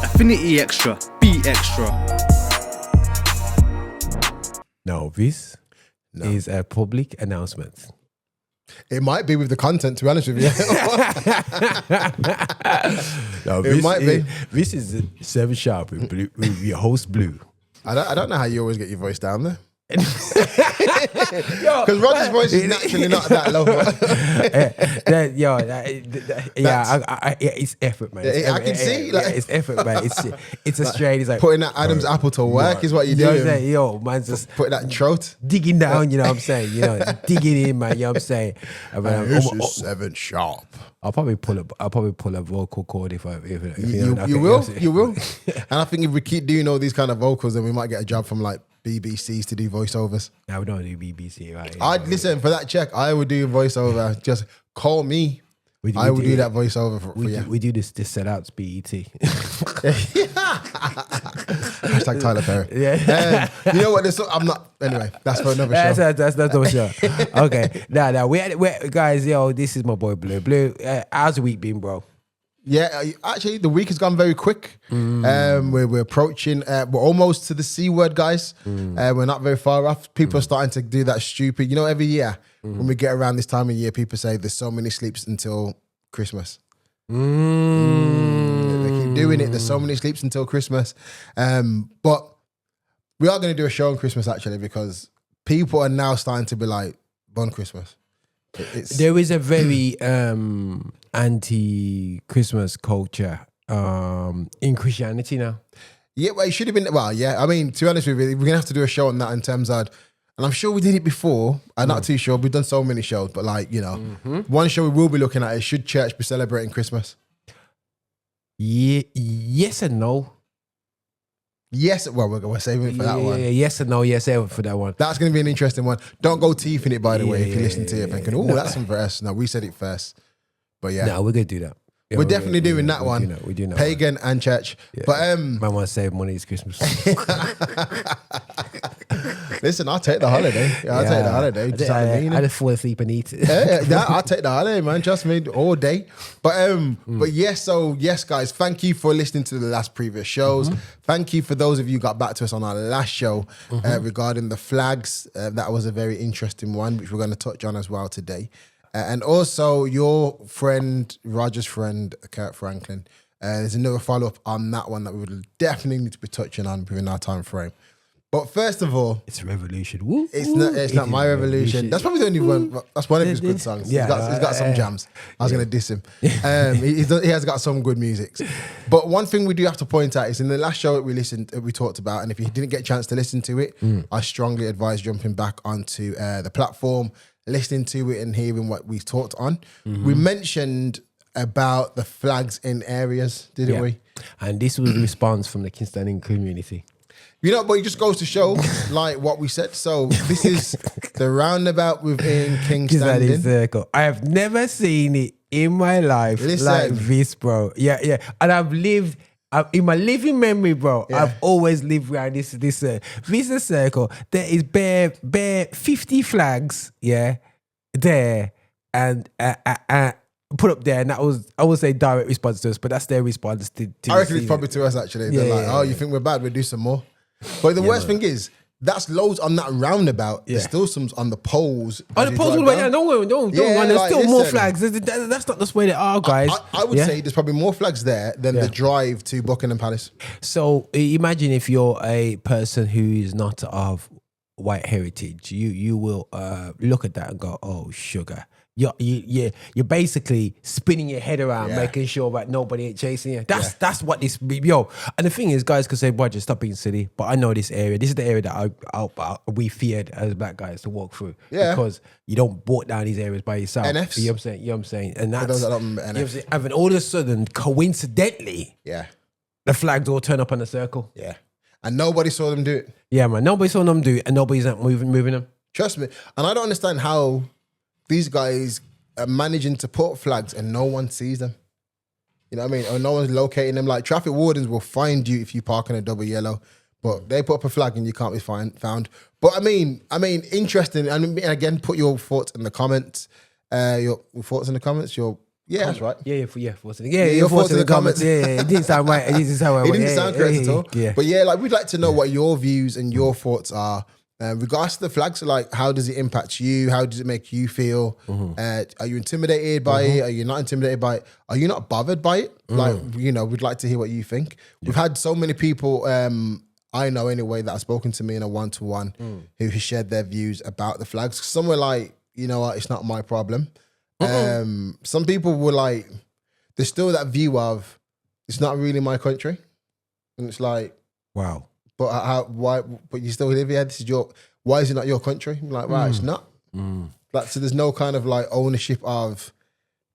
Affinity Extra. Be extra. No, this is a public announcement. It might be with the content, to be honest with you. No, It might be. This is 7 Sharp with your host Blue. I don't know how you always get your voice down there. Because Roger's voice is naturally not that low. It's effort, man. I can see. It's effort, man. It's a strain. It's like putting that Adam's apple to work is what you do. Yo, man's just putting that throat. digging down, you know what I'm saying? Digging in, man, you know what I'm saying? This is 7 Sharp. I'll probably pull a vocal cord if You will. And I think if we keep doing all these kind of vocals, then we might get a job from like BBCs to do voiceovers. No, we don't do BBC, right? I'd listen for that check. I would do a voiceover. Just call me. I would do that voiceover for you. We do this set out BET. Hashtag Tyler Perry. Yeah. You know what? I'm not. Anyway, that's for another show. That's another show. Okay. Now, we guys, this is my boy Blue. Blue, how's the week been, bro? Yeah, actually, the week has gone very quick. We're approaching, we're almost to the C word, guys. We're not very far off. People are starting to do that stupid, every year when we get around this time of year, people say there's so many sleeps until Christmas. They keep doing it. There's so many sleeps until Christmas. But we are going to do a show on Christmas, actually, because people are now starting to be like, bon Christmas. There is a very anti-Christmas culture in Christianity now. Yeah, well, it should have been. Well, yeah. I mean, to be honest with you, we're gonna have to do a show on that in terms of, and I'm sure we did it before. I'm not too sure. We've done so many shows, but one show we will be looking at is, should church be celebrating Christmas? Yeah, yes and no. Yes, well, we're saving it for that one. Yeah, yes and no, yes, for that one. That's going to be an interesting one. Don't go teeth in it, by the way, if you listen to it thinking, oh, that's some verse. No, we said it first. But yeah. No, we're going to do that. Yeah, we're definitely doing that one. We do that. Pagan and church. Yeah. But man want to save money this Christmas. Listen, I'll take the holiday. I'll take the holiday. I just fall asleep and eat. I'll take the holiday, man. Trust me, all day. But yes, guys, thank you for listening to the last previous shows. Thank you for those of you who got back to us on our last show regarding the flags. That was a very interesting one, which we're going to touch on as well today. And also your friend, Roger's friend, Kirk Franklin. There's another follow-up on that one that we would definitely need to be touching on within our time frame. But first of all, it's a revolution. Woo, it's not my revolution. That's probably the only one. That's one of his good songs. Yeah, he's got some jams. I was going to diss him. He has got some good music. But one thing we do have to point out is in the last show that we talked about, and if you didn't get a chance to listen to it, I strongly advise jumping back onto the platform, listening to it and hearing what we talked on. We mentioned about the flags in areas, didn't we? And this was a response from the Kingston community. But it just goes to show, like what we said. So this is the roundabout within Kingston. Circle. I have never seen it in my life like this, bro. Yeah. And I've lived in my living memory, bro. Yeah. I've always lived around this circle. There is bare 50 flags, there, and put up there, and that was, I would say, direct response to us, but that's their response to I reckon it's probably to us, actually. They're you think we're bad, we'll do some more. But the worst thing is, that's loads on that roundabout. There's still some on the poles. On the poles all the way down. Don't run. There's still more flags. That's not the way they are, guys. I would say there's probably more flags there than the drive to Buckingham Palace. So imagine if you're a person who is not of white heritage, you will look at that and go, oh, sugar. You're basically spinning your head around, making sure that nobody ain't chasing you. That's what this, And the thing is, guys could say, "Boy, just stop being silly." But I know this area. This is the area that we feared as black guys to walk through, because you don't walk down these areas by yourself. NFs. You know what I'm saying? And that's and then all of a sudden, coincidentally, the flags all turn up on the circle. Yeah, and nobody saw them do it. Yeah, man, nobody saw them do it, and nobody's not moving them. Trust me, and I don't understand how these guys are managing to put flags and no one sees them. You know what I mean? Or no one's locating them. Like, traffic wardens will find you if you park in a double yellow, but they put up a flag and you can't be found. But I mean, interesting. And again, put your thoughts in the comments. Your thoughts in the comments. Yeah, that's right. Yeah, your thoughts in the comments. Yeah, it didn't sound right. It didn't sound right. It didn't sound correct at all. Yeah. But yeah, like we'd like to know what your views and your thoughts are. Regards to the flags, so like how does it impact you? How does it make you feel? Are you intimidated by it? Are you not intimidated by it? Are you not bothered by it? Like, you know, we'd like to hear what you think. We've had so many people, I know anyway, that have spoken to me in a one-to-one who shared their views about the flags. Some were like, you know what, it's not my problem. Some people were like, there's still that view of, it's not really my country. And it's like, wow. But why? But you still live here. This is your. Why is it not your country? I'm like, right, it's not. Like, so there's no kind of like ownership of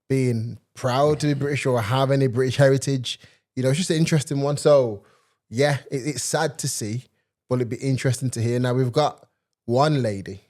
being proud to be British or have any British heritage. You know, it's just an interesting one. So yeah, it's sad to see, but it'd be interesting to hear. Now we've got one lady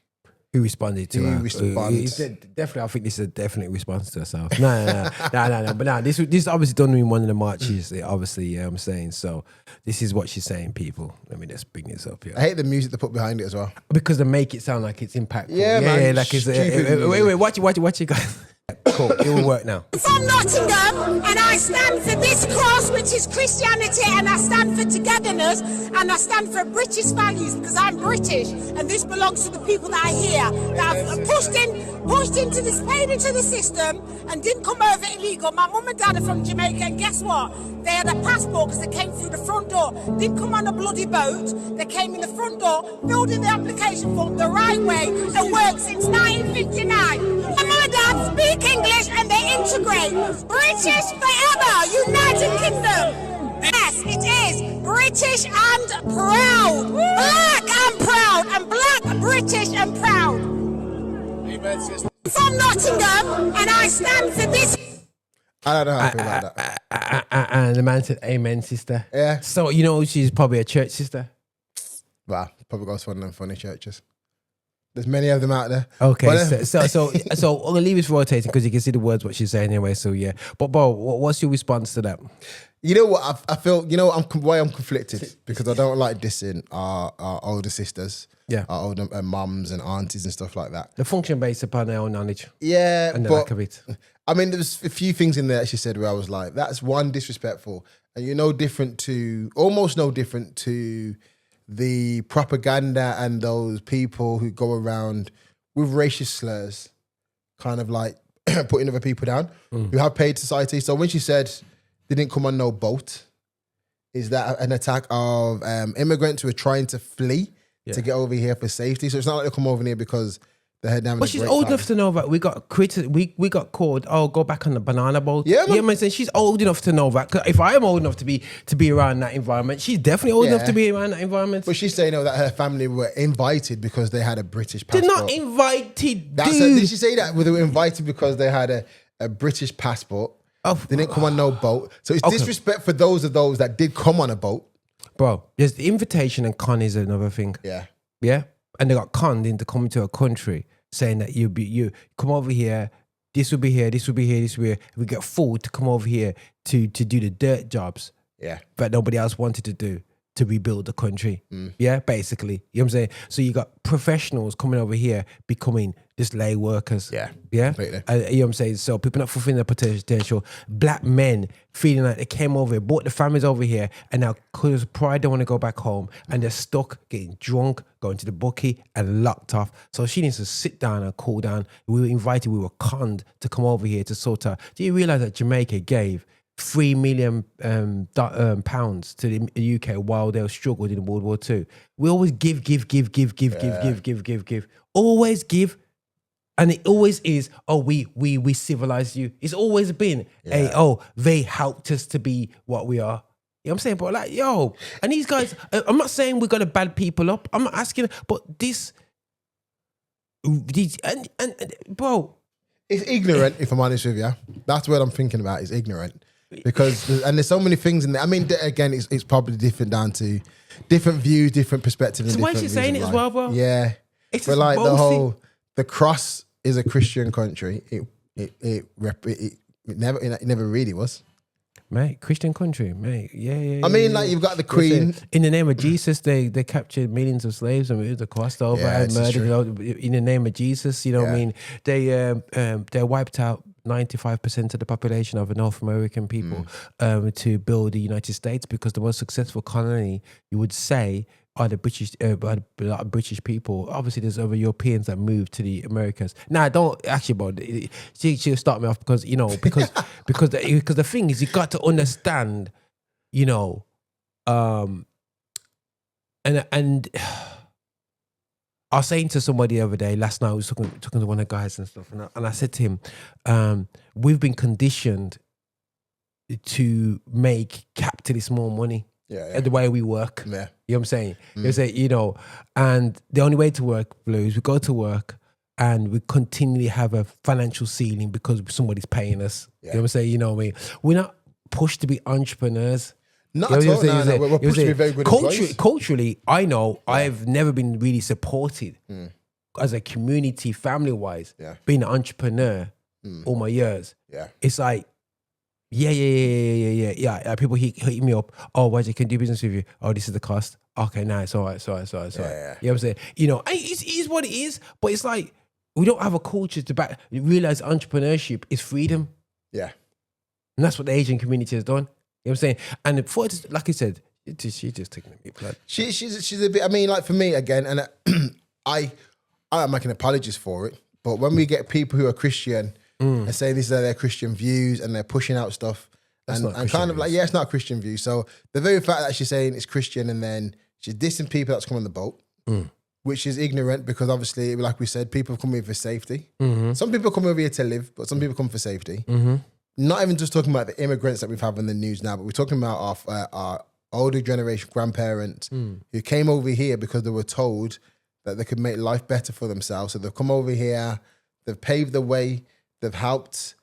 who responded to her. Definitely, I think this is a definite response to herself. No. But no, this is obviously done in one of the marches. Obviously, I'm saying. So this is what she's saying, people. Let me just bring this up here. I hate the music they put behind it as well. Because they make it sound like it's impactful. Yeah, man. Yeah, like it's... Wait, watch it, guys. Cool, it will work now. From Nottingham, and I stand for this cross, which is Christianity, and I stand for togetherness, and I stand for British values, because I'm British, and this belongs to the people that are here, that have pushed into this, paid into the system, and didn't come over illegal. My mum and dad are from Jamaica, and guess what? They had a passport because they came through the front door. Didn't come on a bloody boat. They came in the front door, filled in the application form the right way, and worked since 1959. My mum and dad speak English and they integrate. British forever, United Kingdom. Yes, it is. British and proud. Black and proud. And black, British and proud. Amen, sister. From Nottingham, and I stand for this. I don't know how I feel about that. And the man said, amen, sister. Yeah. So, you know, she's probably a church sister. Well, probably goes to one of them funny churches. There's many of them out there. Okay, But, so I'm gonna leave this rotating because you can see the words what she's saying anyway. So yeah, but Bo, what's your response to that? you know what? I feel, you know, why I'm conflicted because I don't like dissing our older sisters, our older mums and aunties and stuff like that. The function based upon their own knowledge. Yeah, and the but, lack of it. I mean, there was a few things in there that she said where I was like, that's one, disrespectful, and you're almost no different to the propaganda and those people who go around with racist slurs, kind of like putting other people down, who have paid society. So when she said they didn't come on no boat, is that an attack of immigrants who are trying to flee to get over here for safety? So it's not like they come over here because they had down. But she's old enough to know that we got called. Oh, go back on the banana boat. Yeah, man. You know what I'm saying? She's old enough to know that. 'Cause if I am old enough to be around that environment, she's definitely old enough to be around that environment. But she's saying that her family were invited because they had a British passport. They're not invited. Did she say that? They were invited because they had a British passport. Oh, they didn't come on no boat. So it's disrespect for those that did come on a boat. Bro, there's the invitation and con is another thing. Yeah. Yeah? And they got conned into coming to a country saying that you come over here, this will be here, this will be here, this will be here. We get fooled to come over here to do the dirt jobs that nobody else wanted to do to rebuild the country. Yeah, basically. You know what I'm saying? So you got professionals coming over here becoming just lay workers. Yeah. Yeah? Completely. You know what I'm saying? So people not fulfilling their potential. Black men feeling like they came over here, brought the families over here, and now because of pride don't want to go back home, and they're stuck, getting drunk, going to the bookie, and locked off. So she needs to sit down and cool down. We were invited, we were conned to come over here to sort out. Do you realize that Jamaica gave £3 million pounds to the UK while they were struggled in World War II? We always give. Always give. And it always is, we civilized you. It's always been they helped us to be what we are. You know what I'm saying? But like, yo, and these guys, I'm not saying we're gonna bad people up. I'm not asking, but these and bro. It's ignorant, if I'm honest with you. That's what I'm thinking about, is ignorant. Because, there's so many things in there. I mean, again, it's probably different down to different views, different perspectives. So why is she saying it as well, bro? Yeah. It's but like the cross is a Christian country. It never really was. Mate, Christian country, mate. Yeah. I mean, like, you've got the Queen. In the name of Jesus, they captured millions of slaves and moved across over and murdered. You know, in the name of Jesus, you know what I mean? They wiped out 95% of the population of the North American people to build the United States, because the most successful colony, you would say, are the British people. Obviously, there's other Europeans that moved to the Americas. Now, don't actually, but she'll start me off because because the thing is, you got to understand, and I was saying to somebody the other day, last night I was talking to one of the guys and stuff, and I said to him, we've been conditioned to make capitalists more money. Yeah. The way we work. Yeah. You know what I'm saying? You say, and the only way to work, Blue, is we go to work and we continually have a financial ceiling because somebody's paying us. Yeah. You know what I'm saying? You know what I mean? We're not pushed to be entrepreneurs. Not at all. No, we're pushed to be very good employees. Culturally, I know I've never been really supported as a community, family-wise, being an entrepreneur all my years. Yeah. It's like, yeah. People hit me up. Oh, Roger, can I do business with you? Oh, this is the cost. Okay, nice. All right. Yeah. You know what I'm saying? It is what it is, but it's like, we don't have a culture to realize entrepreneurship is freedom. Yeah. And that's what the Asian community has done. You know what I'm saying? And before, like I said, she's just taking a bit blood. She's a bit, I mean, like for me, again, and I'm making apologies for it, but when we get people who are Christian, and saying these are their Christian views and they're pushing out stuff and kind of like, it's not a Christian view. So the very fact that she's saying it's Christian and then she's dissing people that's come on the boat, which is ignorant, because obviously, like we said, people come here for safety. Some people come over here to live, but some people come for safety. Not even just talking about the immigrants that we've had in the news now, but we're talking about our older generation grandparents who came over here because they were told that they could make life better for themselves. So they've come over here, they've paved the way, they've helped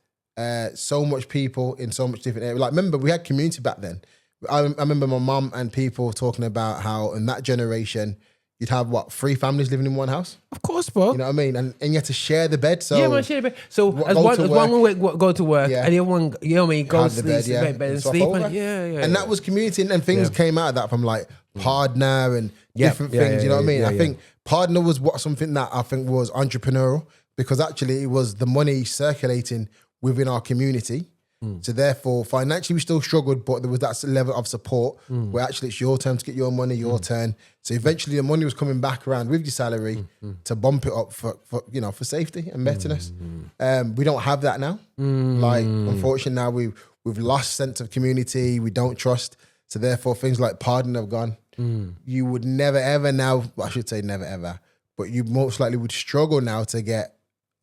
so much people in so much different areas. Like, remember, we had community back then. I remember my mum and people talking about how in that generation, you'd have, 3 families living in one house? Of course, bro. You know what I mean? And you had to share the bed. So yeah, man, share the bed. So as one would go to work, and the other one, you know what I mean, go to sleep, bed and sleep. And that was community, and things came out of that from like partner and different things, you know what I mean? I think partner was something that I think was entrepreneurial, because actually it was the money circulating within our community. So therefore, financially, we still struggled, but there was that level of support where actually it's your turn to get your money, your turn. So eventually the money was coming back around with your salary to bump it up for safety and betterness. We don't have that now. Like, unfortunately, now we've lost sense of community. We don't trust. So therefore, things like pardon have gone. You would never, ever now, I should say never, ever, but you most likely would struggle now to get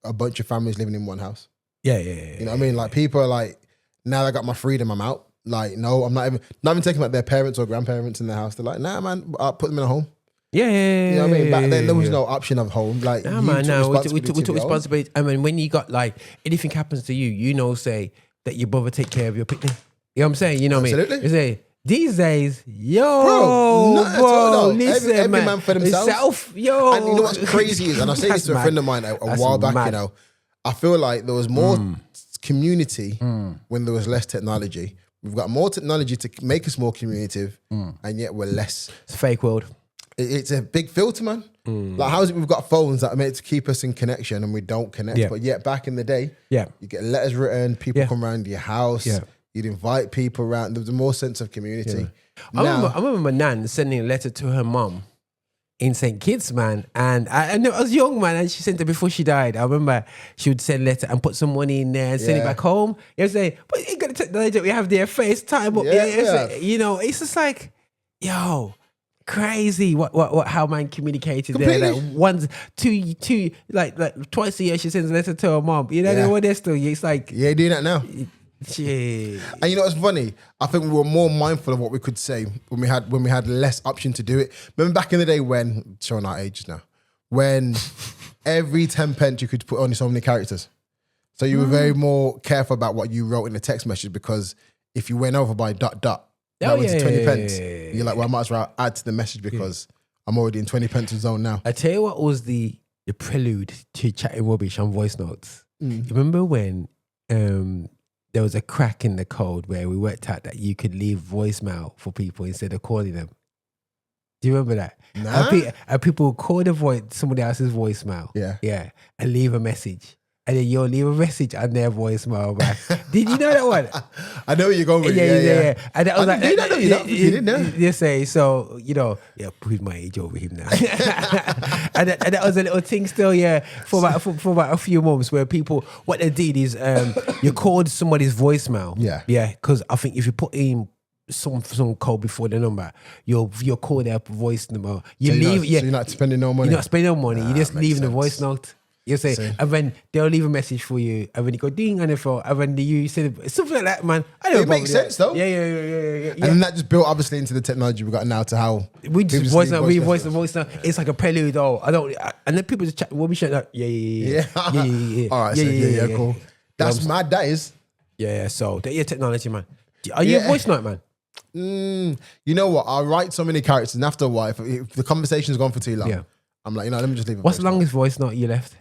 a bunch of families living in one house. Yeah. You know what I mean? Like, people are like, now I got my freedom, I'm out. Like, no, I'm not even taking like their parents or grandparents in the house. They're like, nah, man, I'll put them in a home. Yeah. You know what I mean? Back then, there was no option of home. Like, nah, man, we took responsibility. I mean, when you got like, anything happens to you, say that your brother take care of your picnic. You know what I'm saying? You know what I mean? You say, these days, bro, listen, every man for themselves. And you know what's crazy is, and I say this to a friend of mine a while back, I feel like there was more community when there was less technology. We've got more technology to make us more communicative, and yet we're less. It's a fake world. It's a big filter, man. Like, how is it we've got phones that are meant to keep us in connection and we don't connect? But yet back in the day, you get letters written, people come around your house, you'd invite people around. There was a more sense of community. I remember my nan sending a letter to her mum in St. Kitts, man. And I was young, man, and she sent it before she died. I remember she would send a letter and put some money in there and send it back home. You know, say, but you got the technology we have there, FaceTime. It's just like, yo, crazy how man communicated completely. There. Like once, two, like twice a year she sends a letter to her mom. You know what they're still. It's like, yeah, doing that now. Yeah. And you know what's funny? I think we were more mindful of what we could say when we had less option to do it. Remember back in the day when, showing our ages now, when every 10 pence you could put only so many characters. So you were very more careful about what you wrote in the text message, because if you went over by ... that went to 20 pence. You're like, well, I might as well add to the message because I'm already in 20 pence zone now. I tell you what was the prelude to chatting rubbish on voice notes. You remember when there was a crack in the code where we worked out that you could leave voicemail for people instead of calling them? Do you remember that? Nah. And people would call somebody else's voicemail. Yeah. And leave a message. and then you'll leave a message on their voicemail, man. Did you know that one? I know where you're going with it. Yeah. And I was like, did I know you that? You didn't know? You say, so, prove my age over him now. and that was a little thing still, for about a few months where people, what they did is you called somebody's voicemail. Yeah, because I think if you put in some code before the number, you'll call their voice number. So you're not spending no money. You're not spending no money. You're just leaving the voice note. You say, and then they'll leave a message for you, and then you go ding on the phone, and then you say something like that, man. I don't know. It makes sense though. Yeah. And then that just built obviously into the technology we got now to how we just voice now. It's like a prelude. And then people just chat. What we chat like, yeah. All right, yeah, cool. That's mad. That is. Yeah. So your technology, man. Are you a voice note, man? You know what? I write so many characters, and after a while, if the conversation's gone for too long, I'm like, let me just leave it. What's the longest voice note you left?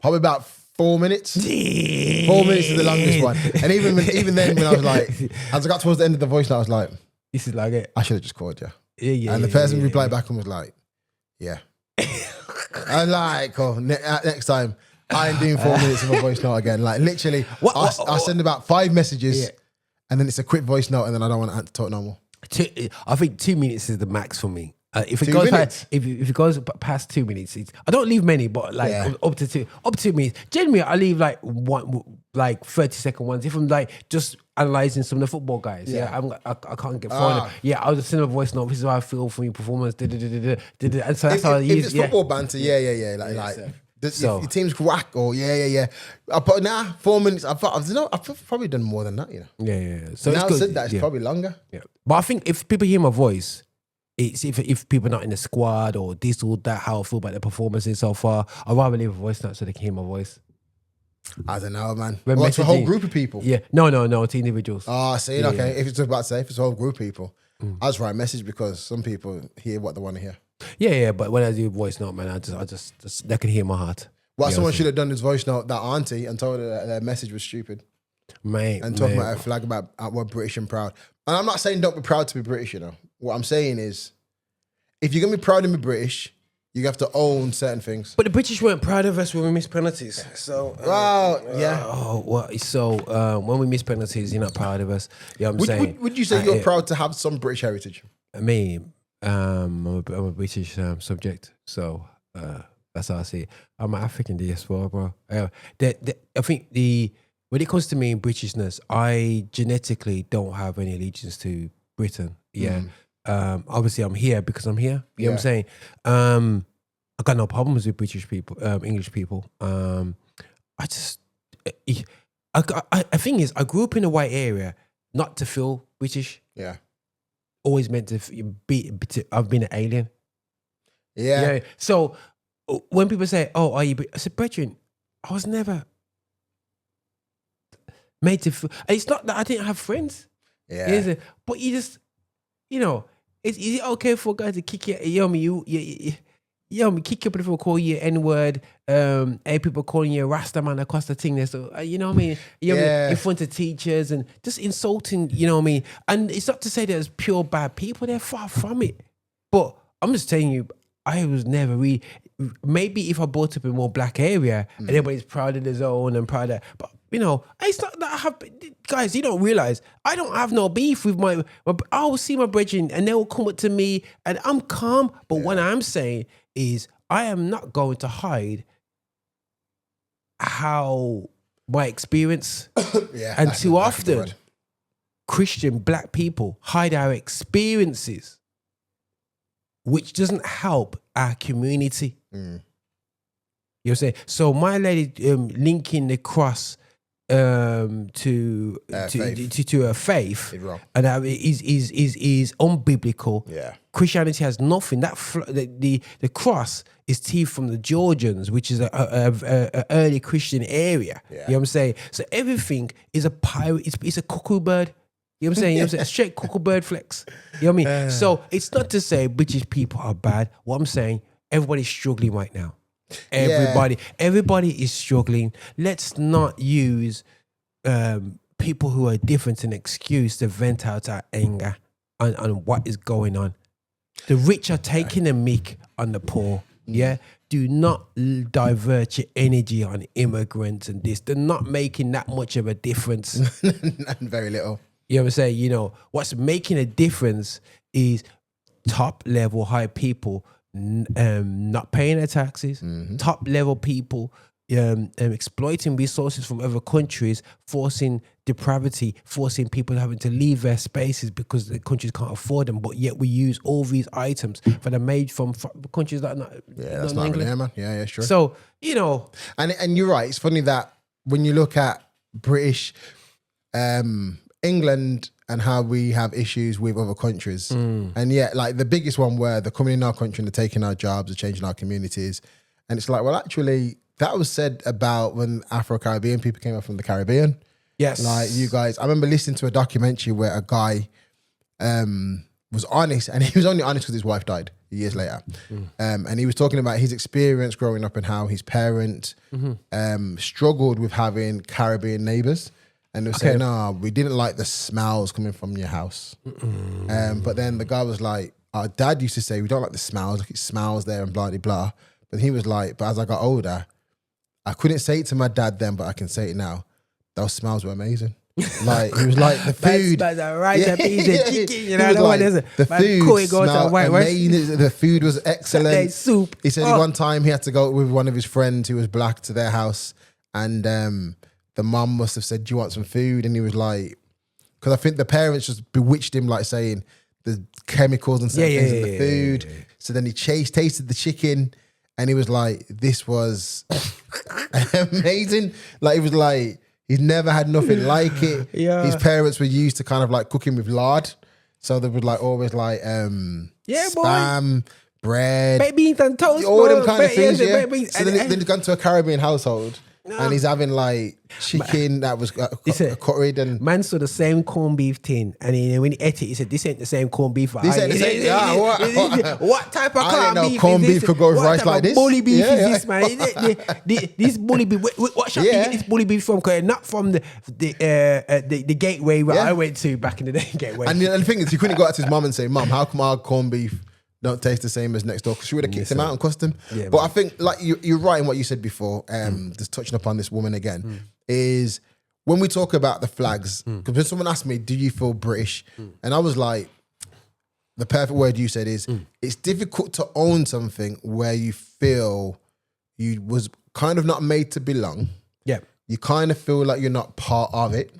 Probably about 4 minutes. 4 minutes is the longest one. And even then, when I was like, as I got towards the end of the voice note, I was like, this is like it. I should have just called you. Yeah. And the person replied back and was like, yeah. I'm like, next time, I ain't doing 4 minutes of a voice note again. Like literally, I send about 5 messages and then it's a quick voice note and then I don't want to talk no more. I think 2 minutes is the max for me. If it goes past 2 minutes, I don't leave many, but like up to 2 minutes. Generally, I leave like 30-second ones. If I'm like just analysing some of the football guys, I can't get thrown. I'll just send a voice note. This is how I feel for your performance. And so that's how I use. If it's football banter, If your team's whack or but now 4 minutes. I've probably done more than that. So now said that it's probably longer. But I think if people hear my voice. It's if people are not in the squad or this or that, how I feel about their performances so far, I'd rather leave a voice note so they can hear my voice. I don't know, man. It's a whole group of people. Yeah, no, to individuals. Okay. If it's about to say, if it's a whole group of people, I just write a message because some people hear what they want to hear. Yeah. But when I do voice note, man, I just they can hear my heart. Someone should have done this voice note, that auntie, and told her that their message was stupid. And talking about a flag about we're British and proud. And I'm not saying don't be proud to be British, What I'm saying is, if you're going to be proud to be British, you have to own certain things. But the British weren't proud of us when we missed penalties. So, when we miss penalties, you're not proud of us. You know what I'm saying? Would you say you're proud to have some British heritage? Me, I'm a British subject. So, that's how I see it. I'm an African diaspora, bro. I think when it comes to me in Britishness, I genetically don't have any allegiance to Britain. Obviously I'm here because I'm here. You know what I'm saying? I got no problems with British people, English people. The thing is, I grew up in a white area, not to feel British. Yeah. Always meant to I've been an alien. Yeah. So when people say, "Oh, are you?" I said, "Brethren, I was never made to feel." It's not that I didn't have friends. Yeah. But you just, is it okay for a guy to kick you? Kick you up if people call you N-word. People calling you a Rasta man across the thing there. So you know what I mean? In front of teachers and just insulting. You know what I mean? And it's not to say there's pure bad people. They're far from it. But I'm just telling you, I was never really. Maybe if I brought up in a more black area and everybody's proud of their zone and proud of, but it's not that I have, guys, you don't realize I don't have no beef with my I will see my brethren and they will come up to me and I'm calm. But what I'm saying is I am not going to hide how my experience and too often Christian black people hide our experiences, which doesn't help our community. You know what I'm saying? So my lady linking the cross to a faith and is unbiblical. Yeah. Christianity has nothing. The cross is teeth from the Georgians, which is a early Christian area. Yeah. You know what I'm saying? So everything is a pirate. It's a cuckoo bird. You know what I'm saying? A straight cuckoo bird flex. You know what I mean? So it's not to say British people are bad. What I'm saying, everybody's struggling right now. Everybody is struggling. Let's not use people who are different as an excuse to vent out our anger on what is going on. The rich are taking the mick on the poor. Yeah, do not divert your energy on immigrants and this. They're not making that much of a difference. Very little. You know what I'm saying? You know, what's making a difference is top level high people not paying their taxes, top level people exploiting resources from other countries, forcing depravity, forcing people having to leave their spaces because the countries can't afford them. But yet we use all these items that are made from countries that are not. Yeah, that's not England. Yeah, man. Yeah, sure. So, you know. And you're right. It's funny that when you look at British England and how we have issues with other countries. And yet, like the biggest one where they're coming in our country and they're taking our jobs, they're changing our communities. And it's like, well, actually, that was said about when Afro-Caribbean people came up from the Caribbean. Yes. Like you guys, I remember listening to a documentary where a guy was honest, and he was only honest because his wife died years later. And he was talking about his experience growing up and how his parents struggled with having Caribbean neighbors. And they were saying, no, we didn't like the smells coming from your house. But then the guy was like, our dad used to say, we don't like the smells, like it smells there and blah, blah, blah. But he was like, but as I got older, I couldn't say it to my dad then, but I can say it now. Those smells were amazing. Like, he was like, the food. The food smelled amazing. The food was excellent. Soup. He said one time he had to go with one of his friends who was black to their house, and the mum must have said, do you want some food? And he was like, because I think the parents just bewitched him, like saying the chemicals and certain things in the food. Yeah. So then he tasted the chicken, and he was like, this was amazing. Like, it was like, he's never had nothing like it. Yeah. His parents were used to kind of like cooking with lard. So they would like always like spam, bread. Baked beans and toast. All them kind of things, yeah. So then he's gone to a Caribbean household. And he's having like chicken that was curried and man saw the same corned beef thing, and when he ate it, he said, "This ain't the same corned beef." This ain't the same. What type of corned beef could go with rice like this? Bully beef is this, man? This bully beef. What shop you get this bully beef from? Not from the gateway where I went to back in the day. Gateway. And the thing is, he couldn't go out to his mum and say, "Mum, how come our corned beef don't taste the same as next door?" Because she would have kicked him out and cussed him. Yeah, but man. I think like you're right in what you said before, just touching upon this woman again, is when we talk about the flags, because when someone asked me, do you feel British? And I was like, the perfect word you said is, it's difficult to own something where you feel you was kind of not made to belong. Yeah. You kind of feel like you're not part of it.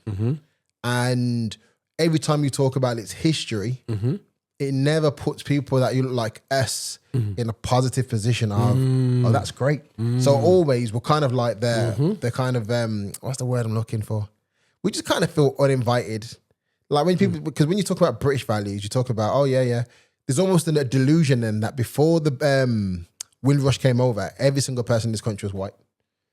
And every time you talk about its history, it never puts people that you look like us in a positive position of, oh, that's great. So always we're kind of like the kind of, what's the word I'm looking for? We just kind of feel uninvited. Like when people, because when you talk about British values, you talk about, oh yeah. There's almost a delusion then that before the Windrush came over, every single person in this country was white.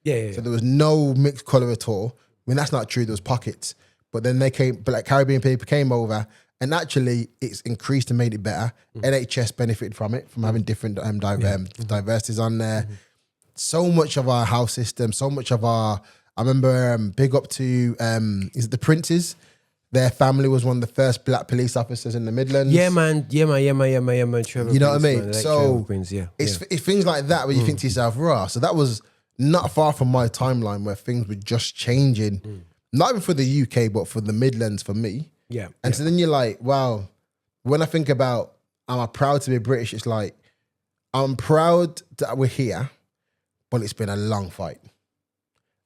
Yeah. So there was no mixed color at all. I mean, that's not true. There was pockets. But then Black Caribbean people came over, and actually, it's increased and made it better. NHS benefited from it, from having different diversities on there. So much of our house system, so much of our... I remember big up to, is it the Princes? Their family was one of the first black police officers in the Midlands. Yeah, man. Trevor you know Prince, what I mean? Man. So Prince, it's things like that where you think to yourself, raw. So that was not far from my timeline where things were just changing. Not even for the UK, but for the Midlands, for me. Yeah. And so then you're like, wow, when I think about, am I proud to be British? It's like, I'm proud that we're here, but it's been a long fight.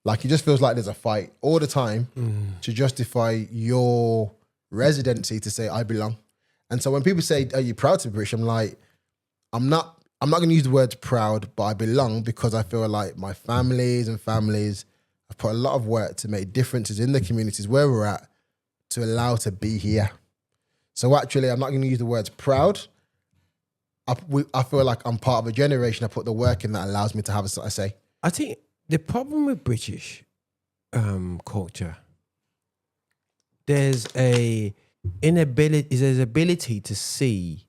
Like, it just feels like there's a fight all the time to justify your residency, to say, I belong. And so when people say, are you proud to be British? I'm like, I'm not going to use the word proud, but I belong because I feel like my families have put a lot of work to make differences in the communities where we're at, to allow to be here. So actually, I'm not going to use the words proud. I feel like I'm part of a generation. I put the work in that allows me to have a say. I think the problem with British culture, there's ability to see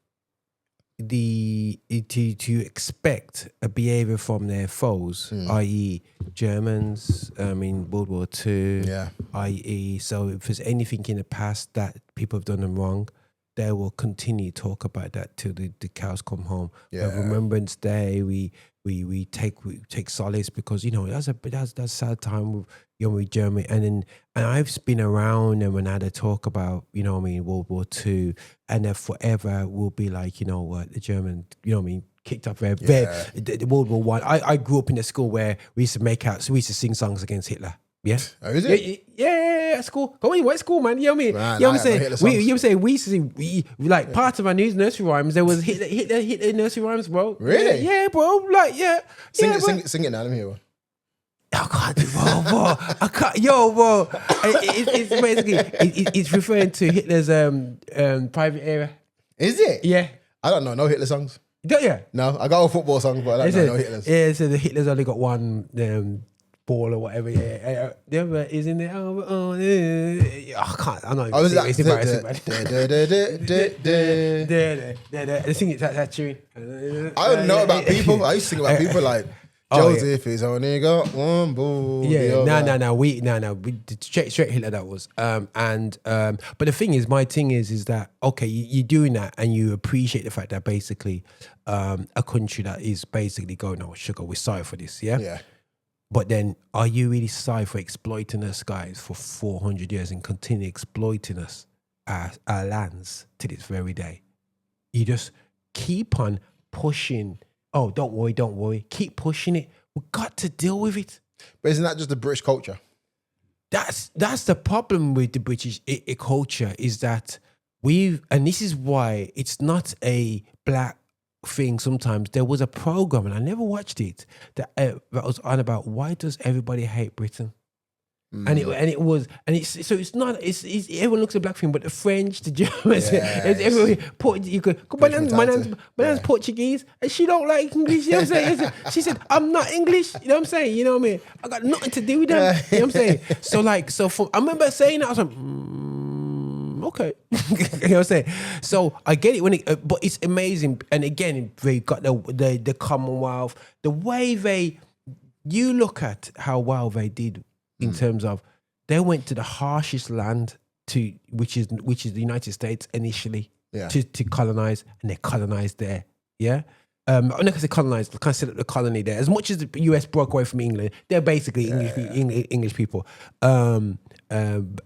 to expect a behavior from their foes, i.e. Germans, in World War II, i.e. so if there's anything in the past that people have done them wrong, they will continue to talk about that till the cows come home. Yeah. Remembrance Day, we take solace because that's a sad time with Germany, and I've been around and when I had to talk about World War II, and then forever we'll be like the German kicked up very the World War One. I grew up in a school where we used to sing songs against Hitler. Yeah. Oh, is it? Yeah, at school. Come on, what school, man? You know what I mean? Man, you know what I'm saying? Hitler songs. We used to sing, like part of our nursery rhymes, there was Hitler nursery rhymes, bro. Really? Yeah, bro. Like, yeah. Sing bro. it now. Let me hear one. I can't do bro. I can't. Yo, bro. It's basically, it's referring to Hitler's private area. Is it? Yeah. I don't know. No Hitler songs. Don't you? No, I got all football songs, but I don't know Hitler's. Yeah, so the Hitler's only got one ball or whatever. Yeah, the other is in there. I can't. I'm not. It's embarrassing. I think it's that tune. I don't know about people. I used to sing about people like Joseph is only got one ball. Yeah, no. We straight Hitler that was. But the thing is, my thing is that okay, you're doing that and you appreciate the fact that basically, a country that is basically going, oh sugar, we're sorry for this, yeah. Yeah. But then, are you really sorry for exploiting us, guys, for 400 years and continue exploiting us, our lands, to this very day? You just keep on pushing. Oh, don't worry. Keep pushing it. We've got to deal with it. But isn't that just the British culture? That's the problem with the British culture is that and this is why it's not a black thing. Sometimes there was a program and I never watched it that was on about why does everybody hate Britain, and it's not everyone looks at black thing, but the French, the Germans, everybody my nan's Portuguese and she don't like English. You know what I'm saying? She said I'm not English. You know what I'm saying? You know what I mean? I got nothing to do with them. You know what I'm saying? I remember saying that I was like. Okay, you know what I'm saying. So I get it but it's amazing. And again, they got the Commonwealth, the way you look at how well they did in terms of they went to the harshest land which is the United States initially to colonize, and they colonized there. Yeah. I'm not gonna say colonized, kind of set up the colony there. As much as the US broke away from England, they're basically English people,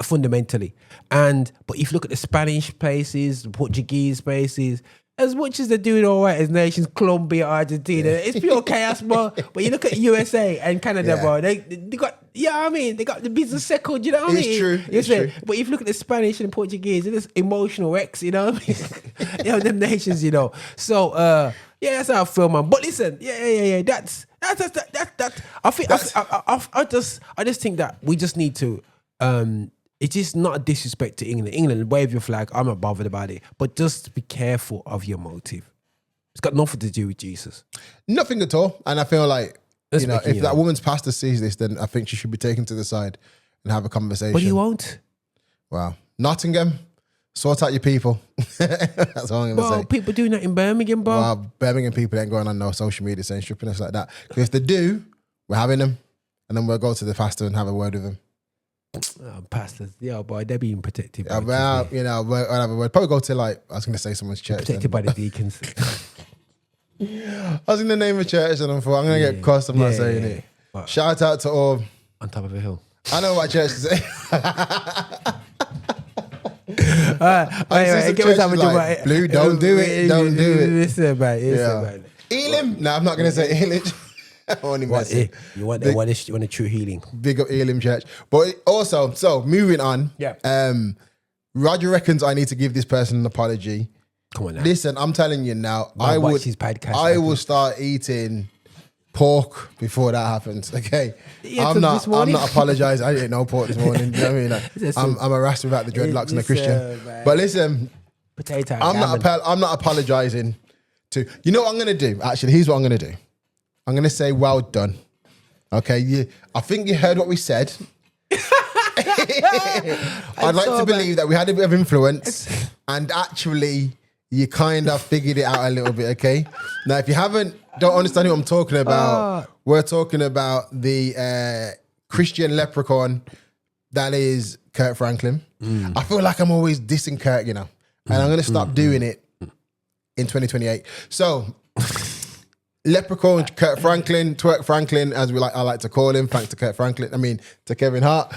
fundamentally. But if you look at the Spanish places, the Portuguese places, as much as they're doing all right as nations, Colombia, Argentina, it's pure chaos, bro. But you look at USA and Canada, bro, they got, they got the business settled, you know what I mean? It's true. But if you look at the Spanish and the Portuguese, it's emotional wrecks, you know what I mean? Them nations, So, that's how I feel, man. But listen, that's I think I just think that we just need to it's just not a disrespect to England. England, wave your flag. I'm not bothered about it. But just be careful of your motive. It's got nothing to do with Jesus. Nothing at all. And I feel like, if that woman's pastor sees this, then I think she should be taken to the side and have a conversation. But he won't. Wow. Nottingham, sort out your people. That's all I'm going to say. People doing that in Birmingham, bro. Well, Birmingham people ain't going on no social media saying stripping us like that. Because if they do, we're having them. And then we'll go to the pastor and have a word with him. Pastors, boy, they're being protected. We'll probably go to I was going to say someone's church. Protected by the deacons. I was in the name of church and I thought I'm going to get cussed. I'm not saying it. What? Shout out to all. On top of a hill. I know what church to say. Blue, don't do it. Don't do it. Listen about it. Elim? No, I'm not going to say Elim. You want a true healing. Big up Elim Church. But also, so moving on. Yeah. Roger reckons I need to give this person an apology. Come on now. Listen, I'm telling you now, I will start eating pork before that happens. Okay. I'm not apologizing. I didn't know pork this morning. You know what I mean? I'm a Rasta without the dreadlocks and a Christian. But listen, potato. I'm not apologizing to. You know what I'm gonna do? Actually, here's what I'm gonna do. I'm going to say, well done. Okay, I think you heard what we said. I'd like to believe that we had a bit of influence and actually you kind of figured it out a little bit, okay? Now, if you don't understand what I'm talking about, we're talking about the Christian leprechaun that is Kirk Franklin. I feel like I'm always dissing Kirk, and I'm going to stop doing it in 2028. So, leprechaun, Kirk Franklin, Twerk Franklin, as I like to call him, thanks to Kirk Franklin. I mean, to Kevin Hart.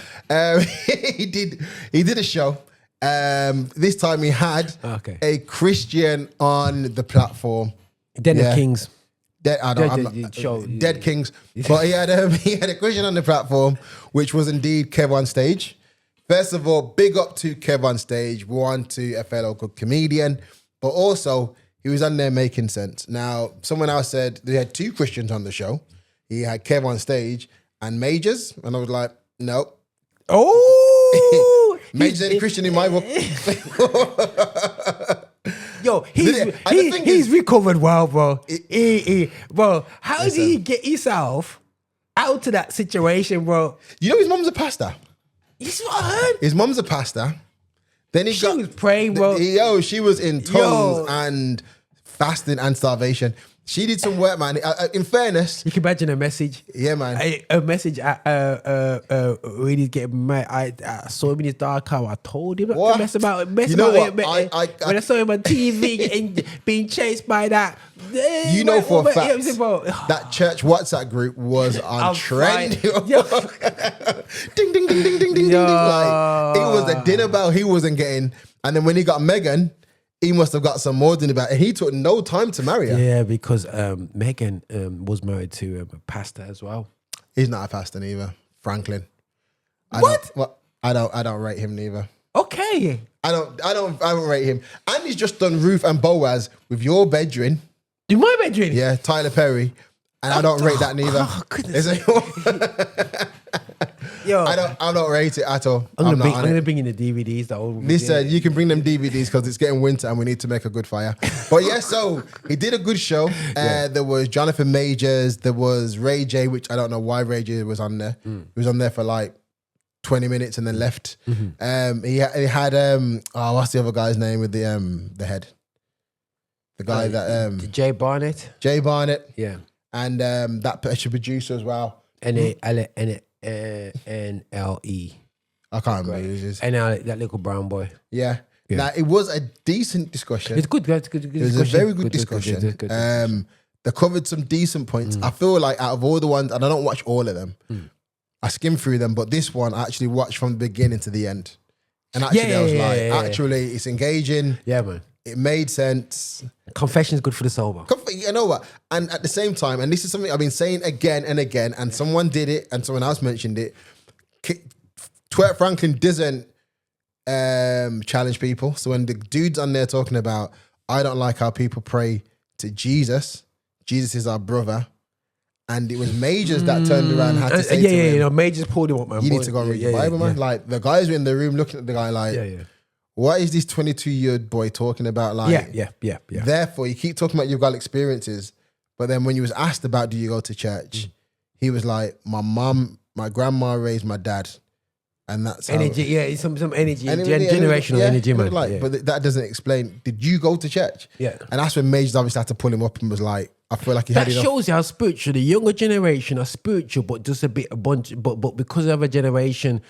He did a show. This time he had a Christian on the platform. Den of Kings. Dead Kings. But he had a Christian on the platform, which was indeed Kev on stage. First of all, big up to Kev on stage, one to a fellow good comedian, but also he was on there making sense. Now, someone else said they had two Christians on the show. He had Kev on stage and Majors, and I was like, no. Oh, Majors ain't Christian in my book. Yo, he's recovered well, bro. Bro, how did he get himself out of that situation, bro? You know his mum's a pastor. This is what I heard. His mum's a pastor. Then she was praying, bro. She was in tongues and fasting and starvation. She did some work, man. In fairness, you can imagine a message. Yeah, man. A message. When he's getting mad, I saw him in his dark hour. I told him not to mess about it. When I saw him on TV and being chased by that, for a fact that church WhatsApp group was on trend. Ding ding ding ding ding ding. Like, it was a dinner bell he wasn't getting, and then when he got Megan, he must have got some more than about it. And he took no time to marry her. Yeah, because Megan was married to a pastor as well. He's not a pastor neither. Franklin. I don't rate him neither. Okay. I don't rate him. And he's just done Ruth and Boaz with your bedroom. In my bedroom? Yeah, Tyler Perry. And I don't rate that neither. Oh, goodness. Yo, I don't rate it at all. I'm gonna bring in the DVDs. Listen, you can bring them DVDs because it's getting winter and we need to make a good fire. But yeah, so he did a good show. There was Jonathan Majors, there was Ray J, which I don't know why Ray J was on there. He was on there for like 20 minutes and then left. He had what's the other guy's name with the head? The guy that Jay Barnett. Jay Barnett. Yeah. And that producer as well. NLE. I can't remember who it is. And that little brown boy. Yeah. Now, it was a decent discussion. It's good. It was a very good discussion. They covered some decent points. I feel like out of all the ones, and I don't watch all of them, I skim through them, but this one I actually watched from the beginning to the end. And actually, I was actually, it's engaging. Yeah, man. It made sense. Confession is good for the soul, man. You know what? And at the same time, and this is something I've been saying again and again, and someone did it and someone else mentioned it, Twerk Franklin doesn't challenge people. So when the dude's on there talking about, I don't like how people pray to Jesus, Jesus is our brother, and it was Majors that turned around and had to say to him, Majors pulled him up, man. You need to go and read the Bible, man. Like, the guys were in the room looking at the guy like, what is this 22-year-old boy talking about? Like, yeah. Therefore, you keep talking about you've got experiences, but then when you was asked about do you go to church, he was like, my grandma raised my dad, and that's energy. Some energy, generational energy, man. But that doesn't explain. Did you go to church? Yeah, and that's when Majors obviously had to pull him up and was like, I feel like he had enough. That shows you how spiritual the younger generation are spiritual, but just but because of a generation.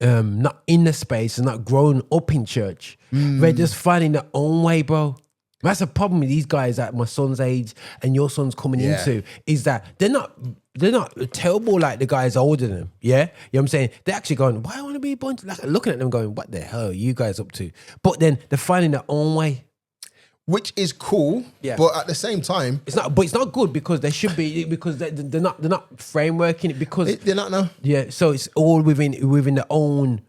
Not in the space and not growing up in church. They're just finding their own way, bro. That's a problem with these guys at my son's age and your son's coming into, is that they're not terrible like the guys older than them. Yeah? You know what I'm saying? They're actually going, why I want to be a bunch, like looking at them going, what the hell are you guys up to? But then they're finding their own way. Which is cool, but at the same time, it's not good because they should be, because they're not frameworking it, because they're not now. Yeah, so it's all within their own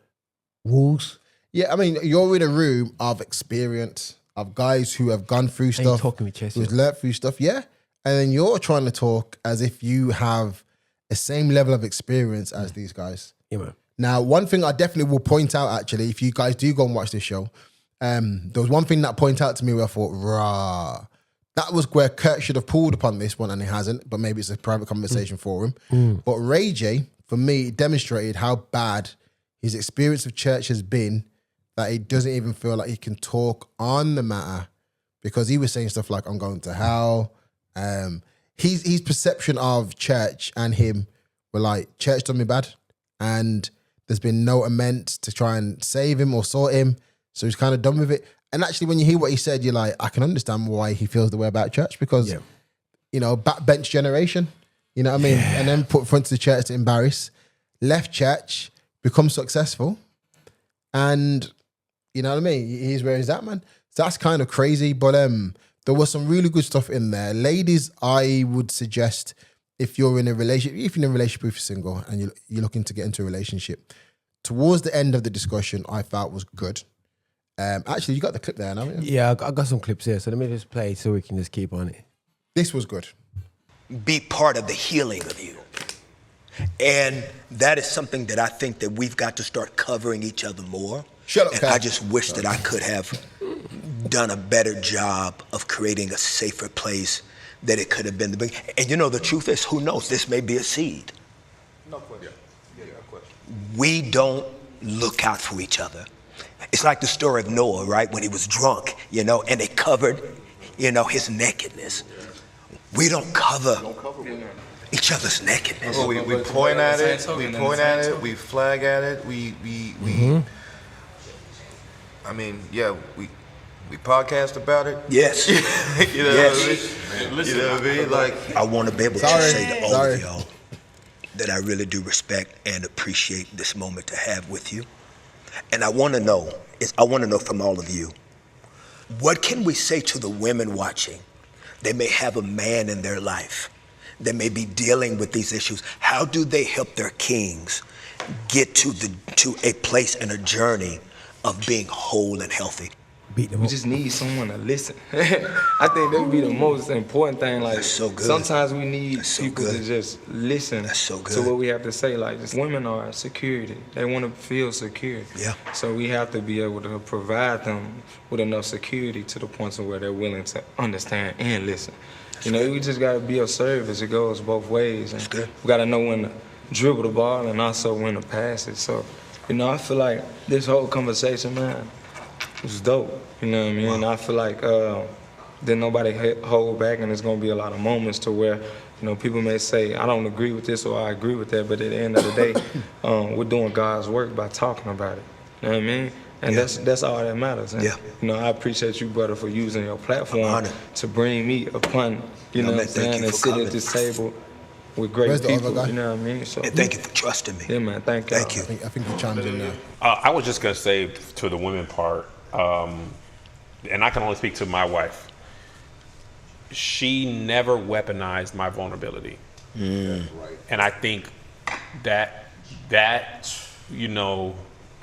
rules. Yeah, I mean, you're in a room of experience of guys who have gone through stuff, who's learned through stuff, and then you're trying to talk as if you have the same level of experience as these guys. Yeah, man. Now, one thing I definitely will point out, actually, if you guys do go and watch this show. There was one thing that pointed out to me where I thought, that was where Kirk should have pulled upon this one, and he hasn't, but maybe it's a private conversation for him. But Ray J, for me, demonstrated how bad his experience of church has been, that he doesn't even feel like he can talk on the matter, because he was saying stuff like, I'm going to hell. His perception of church and him were like, church done me bad, and there's been no amends to try and save him or sort him. So he's kind of done with it. And actually, when you hear what he said, you're like, I can understand why he feels the way about church because, you know, backbench generation, you know what I mean? And then put front of the church to embarrass, left church, become successful. And, you know what I mean? He's where he's at, man. So that's kind of crazy. But there was some really good stuff in there. Ladies, I would suggest if you're in a relationship, if you're in a relationship, if you're single and you're looking to get into a relationship, towards the end of the discussion, I felt was good. Actually, you got the clip there, haven't you? Yeah, I got some clips here. So let me just play so we can just keep on it. This was good. Be part of the healing of you. And that is something that I think that we've got to start covering each other more. Shut up, and Pat. I just wish that I could have done a better job of creating a safer place that it could have been the beginning. And you know, the truth is, who knows? This may be a seed. No question. Yeah, no question. We don't look out for each other. It's like the story of Noah, right? When he was drunk, you know, and they covered, you know, his nakedness. We don't cover each other's nakedness. Well, we point at it, we flag at it, I mean, yeah, we podcast about it. Yes. You know what I mean? You know what I mean? Like, I want to be able to say to all of y'all that I really do respect and appreciate this moment to have with you. And I want to know from all of you, what can we say to the women watching? They may have a man in their life. They may be dealing with these issues. How do they help their kings get to a place and a journey of being whole and healthy? We just need someone to listen. I think that would be the most important thing. Like, That's so good. Sometimes we need so people good. to just listen That's so good. to what we have to say. Like, just women are security. They want to feel secure. Yeah. So we have to be able to provide them with enough security to the point where they're willing to understand and listen. You know, we just got to be of service. It goes both ways. And That's good. we got to know when to dribble the ball and also when to pass it. So, you know, I feel like this whole conversation, man, was dope. You know what I mean? Wow. And I feel like then nobody hold back, and there's gonna be a lot of moments to where, you know, people may say, I don't agree with this or I agree with that, but at the end of the day, we're doing God's work by talking about it. You know what I mean? And that's all that matters. And, you know, I appreciate you, brother, for using your platform to bring me upon, you know what I'm saying, and sit at this table with great people. You know what I mean? So and thank you for trusting me. Yeah, man. Thank you. I think you chimed in there. I was just gonna say to the women part, and I can only speak to my wife. She never weaponized my vulnerability, and I think that you know,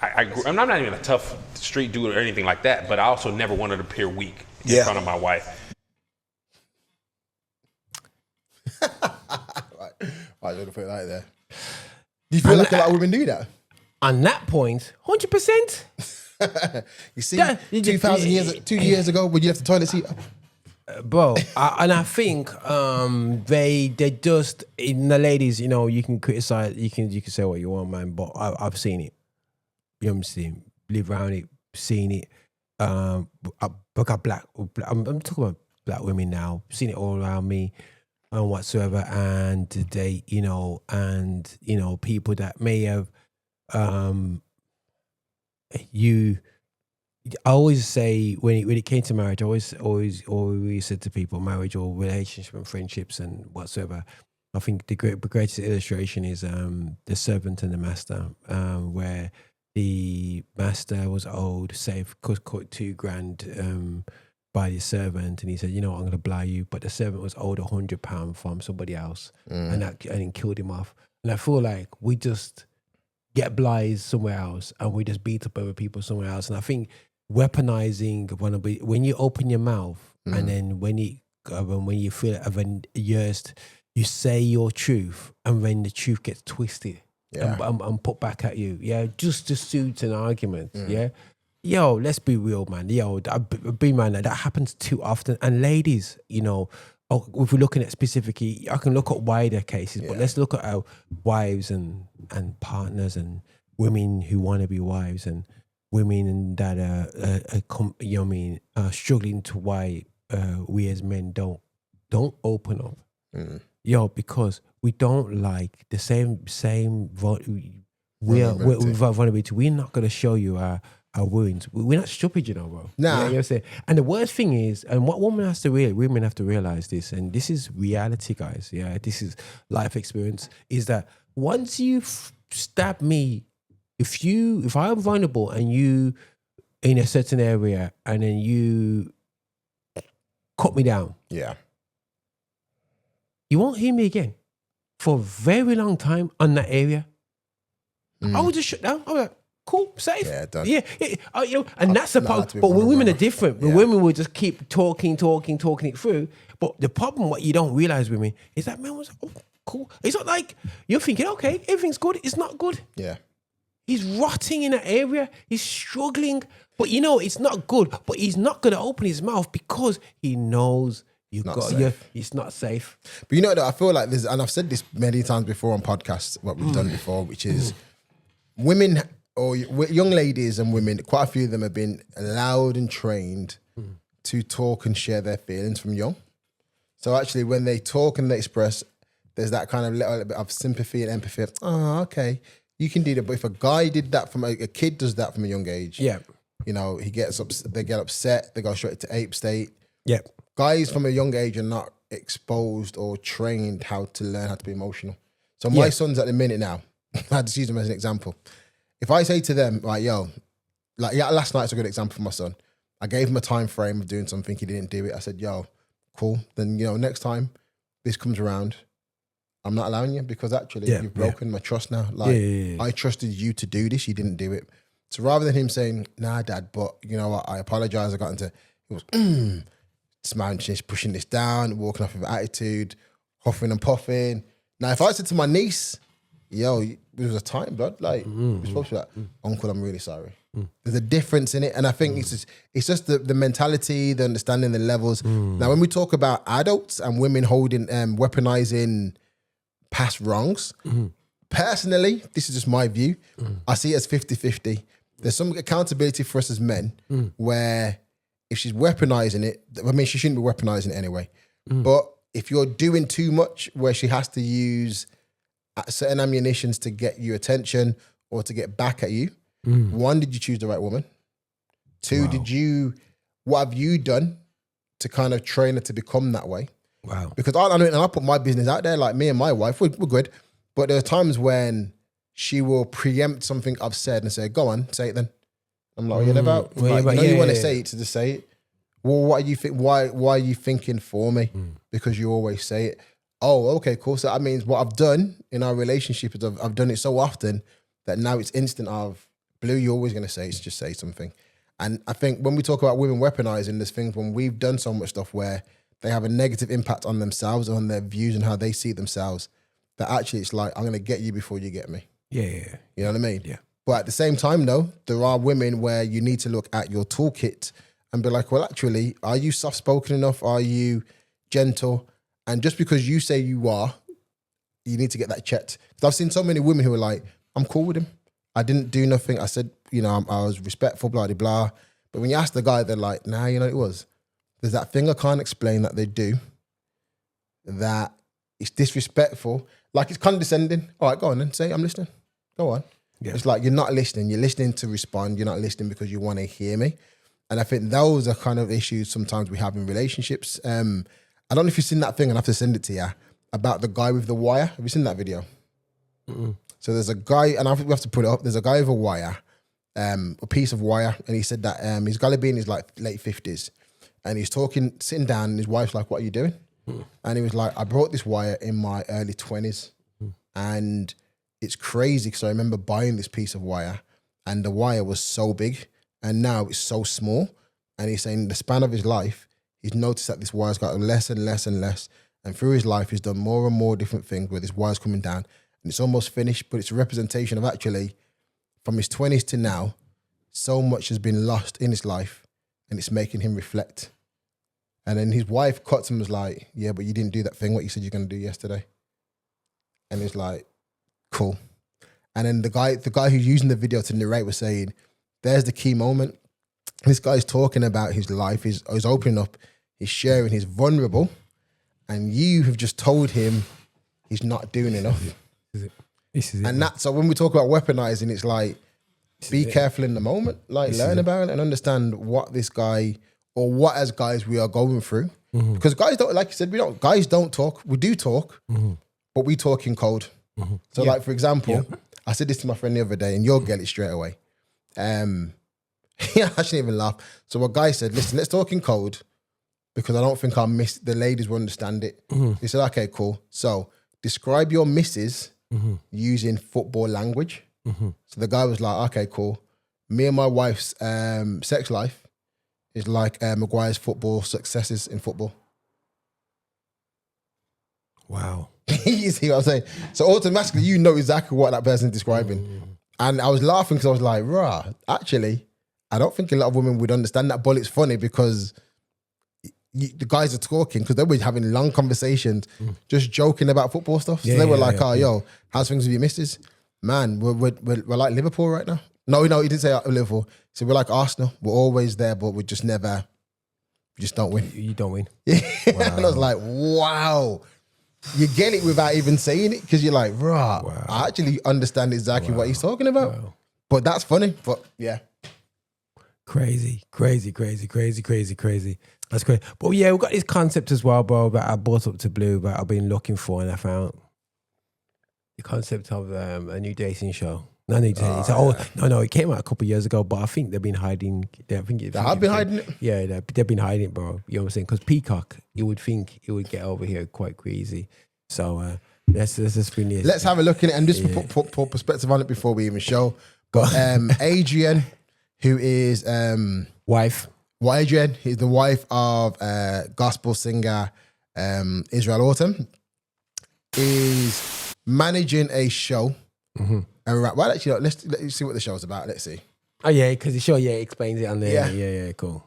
I'm not even a tough street dude or anything like that, but I also never wanted to appear weak in front of my wife. Right, let me put it like there. Do you feel like a lot of women do that? On that point, 100%. You see, 2 years ago when you left the toilet seat, bro. And I think they just, in the ladies, you know, you can criticize, you can say what you want, man. But I've seen it. You know what I'm saying? Live around it, seen it. I got black. I'm talking about black women now. Seen it all around me and whatsoever. And they, you know, people that may have. I always say when it came to marriage, I always said to people, marriage or relationship and friendships and whatsoever. I think the greatest illustration is the servant and the master, where the master was owed, say, caught $2,000 by the servant, and he said, you know what, I'm going to buy you, but the servant was owed £100 from somebody else, and it killed him off. And I feel like we just get blighted somewhere else, and we just beat up other people somewhere else. And I think weaponizing when you open your mouth, and then when you feel it, you say your truth, and when the truth gets twisted and put back at you, just to suit an argument, Yo, let's be real, man. Yo, that happens too often. And ladies, you know, if we're looking at specifically, I can look at wider cases, but let's look at our wives and partners and women who want to be wives and women that are struggling to why we as men don't open up. Yo, because we don't like the same vulnerability. We're not going to show you our our wounds. We're not stupid, you know, bro. Nah. You know what I'm saying? And the worst thing is, and what women have to realize this, and this is reality, guys. Yeah, this is life experience. Is that once you stab me, if I am vulnerable and you in a certain area, and then you cut me down, Yeah. you won't hear me again for a very long time on that area. I would just shut down. I'm like, cool, safe. Yeah, done. Yeah. You know, and that's the problem. But with women are different. With women will just keep talking it through. But the problem, what you don't realize, women, is that man was cool. It's not like you're thinking, okay, everything's good. It's not good. Yeah. He's rotting in that area. He's struggling. But you know, it's not good. But he's not going to open his mouth because he knows it's not safe. But you know, I feel like there's, and I've said this many times before on podcasts, what we've done before, which is women or young ladies and women, quite a few of them have been allowed and trained to talk and share their feelings from young. So actually, when they talk and they express, there's that kind of little bit of sympathy and empathy. Oh, okay, you can do that. But if a guy did that from a kid does that from a young age, Yeah. you know, they get upset, they go straight to ape state. Yeah. Guys from a young age are not exposed or trained how to learn how to be emotional. So my sons at the minute now, I had to use them as an example. If I say to them, like, yo, like, yeah, last night's a good example for my son. I gave him a time frame of doing something, he didn't do it. I said, yo, cool. Then, you know, next time this comes around, I'm not allowing you because actually you've broken my trust now. Like, I trusted you to do this, you didn't do it. So rather than him saying, nah, dad, but you know what, I apologize, I got into, he was, smiling, pushing this down, walking off with attitude, huffing and puffing. Now, if I said to my niece, yo, there was a time, blood, like, we're supposed to be like, uncle, I'm really sorry. There's a difference in it. And I think it's just the mentality, the understanding, the levels. Now, when we talk about adults and women holding, weaponizing past wrongs, personally, this is just my view, I see it as 50-50. There's some accountability for us as men where if she's weaponizing it, I mean, she shouldn't be weaponizing it anyway. But if you're doing too much where she has to use certain ammunitions to get your attention or to get back at you, one, did you choose the right woman? Two, what have you done to kind of train her to become that way? Wow. Because I know, and I put my business out there, like me and my wife, we're good. But there are times when she will preempt something I've said and say, go on, say it then. I'm like, you want to say it, to just say it. Well, what are you why are you thinking for me? Because you always say it. Oh, okay, cool. So that means what I've done in our relationship is I've done it so often that now it's instant of, Blue, you're always going to say it, so just say something. And I think when we talk about women weaponizing, there's things when we've done so much stuff where they have a negative impact on themselves, on their views and how they see themselves, that actually it's like, I'm going to get you before you get me. Yeah. You know what I mean? Yeah. But at the same time, though, there are women where you need to look at your toolkit and be like, well, actually, are you soft-spoken enough? Are you gentle? And just because you say you are, you need to get that checked. Because I've seen so many women who are like, I'm cool with him. I didn't do nothing. I said, you know, I was respectful, blah, blah, blah. But when you ask the guy, they're like, nah, you know what it was? There's that thing I can't explain that they do that it's disrespectful. Like it's condescending. All right, go on then. Say, I'm listening. Go on. Yeah. It's like you're not listening. You're listening to respond. You're not listening because you want to hear me. And I think those are kind of issues sometimes we have in relationships. I don't know if you've seen that thing, and I have to send it to you, about the guy with the wire. Have you seen that video? So there's a guy, and we have to put it up. There's a guy with a wire, a piece of wire, and he said that he's got to be in his like late 50s. And he's talking, sitting down, and his wife's like, what are you doing? And he was like, I brought this wire in my early 20s. And it's crazy because I remember buying this piece of wire and the wire was so big and now it's so small. And he's saying the span of his life, he's noticed that this wire's got less and less and less. And through his life, he's done more and more different things where this wire's coming down and it's almost finished, but it's a representation of actually from his 20s to now, so much has been lost in his life and it's making him reflect. And then his wife cuts him and was like, yeah, but you didn't do that thing, what you said you're going to do yesterday. And he's like, cool. And then the guy who's using the video to narrate was saying, there's the key moment. This guy's talking about his life, he's opening up, he's sharing, he's vulnerable, and you have just told him he's not doing enough. This is it. And that's, so when we talk about weaponizing, it's like, be careful in the moment. Like learn about it and understand what this guy or what as guys we are going through. Because guys don't, like you said, guys don't talk. We do talk, but we talk in code. So like, for example, I said this to my friend the other day and you'll get it straight away. Yeah, I shouldn't even laugh. So a guy said, listen, let's talk in code because I don't think the ladies will understand it. He said, okay, cool. So describe your missus using football language. So the guy was like, okay, cool. Me and my wife's sex life is like Maguire's football successes in football. Wow. You see what I'm saying? So automatically you know exactly what that person's describing. And I was laughing because I was like, rah, actually, I don't think a lot of women would understand that, but it's funny because the guys are talking because they were having long conversations, just joking about football stuff. So they were like, yo, how's things with your missus? Man, we're like Liverpool right now. No, he didn't say Liverpool. He said we're like Arsenal. We're always there, but we just don't win. You don't win. Yeah. Wow. And I was like, wow. You get it without even saying it because you're like, rah, I actually understand exactly what he's talking about. But that's funny. But yeah. Crazy. That's crazy. But yeah, we've got this concept as well, bro, that I brought up to Blue that I've been looking for and I found the concept of a new dating show. No, it came out a couple of years ago, but I think they've been hiding. They've been hiding it? Yeah, they've been hiding it, bro. You know what I'm saying? Because Peacock, you would think it would get over here quite crazy. So let's just bring this. Let's have a look at it and just put perspective on it before we even show. But Adrian, who is wife. Well, Adrian is the wife of gospel singer Israel Autumn, is managing a show. And well, actually, let's see what the show's about. Let's see. Oh yeah, because the show explains it on there. Yeah, cool.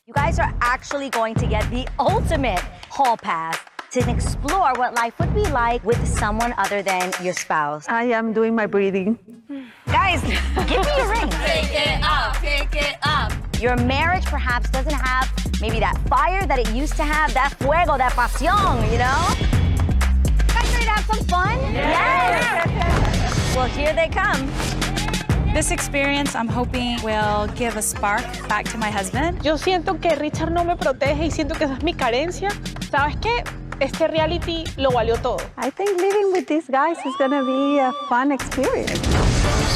You guys are actually going to get the ultimate hall pass to explore what life would be like with someone other than your spouse. I am doing my breathing. Guys, give me a ring. Pick it up. Your marriage perhaps doesn't have maybe that fire that it used to have, that fuego, that pasión, you know? Guys ready to have some fun? Yes! Well, here they come. This experience, I'm hoping, will give a spark back to my husband. Yo siento que Richard no me protege y siento que esa es mi carencia. ¿Sabes qué? Este reality lo valió todo. I think living with these guys is gonna be a fun experience.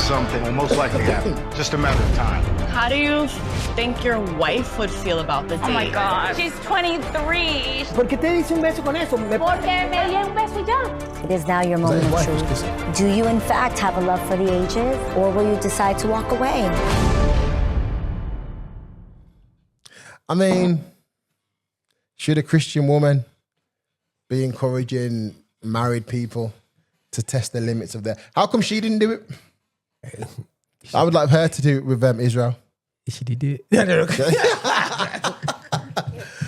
Something will most likely happen. Just a matter of time. How do you think your wife would feel about the date? Oh my God. She's 23. ¿Por qué te dice un beso con eso? Porque me dio un beso ya. It is now your moment of truth. Do you in fact have a love for the ages, or will you decide to walk away? I mean, should a Christian woman be encouraging married people to test the limits of their... How come she didn't do it? I would like her to do it with Israel. She did it. That's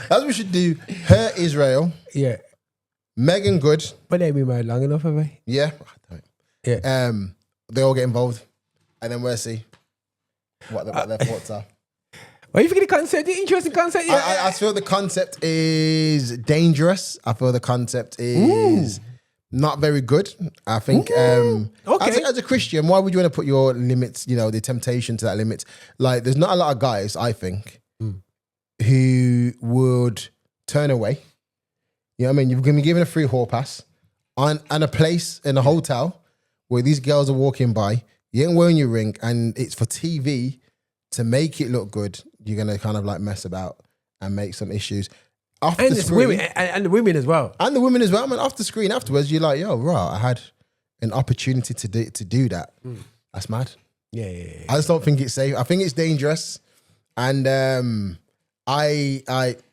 what we should do. Her, Israel. Yeah. Megan Good. But they've been married long enough, have they? Yeah. Yeah. They all get involved. And then we'll see what their thoughts are. What do you think of the concept? The interesting concept? Yeah. I feel the concept is dangerous. I feel the concept is not very good. I think as a Christian, why would you want to put your limits, the temptation to that limit? Like, there's not a lot of guys, I think, who would turn away. You know what I mean? You're going to be given a free hall pass and a place in a hotel where these girls are walking by. You ain't wearing your ring and it's for TV to make it look good. You're going to kind of like mess about and make some issues. After And the it's screen, women, and the women as well. And the women as well. I mean, off the screen afterwards, you're like, yo, right, I had an opportunity to do that. That's mad. Yeah. I just don't think it's safe. I think it's dangerous. And I'm gonna,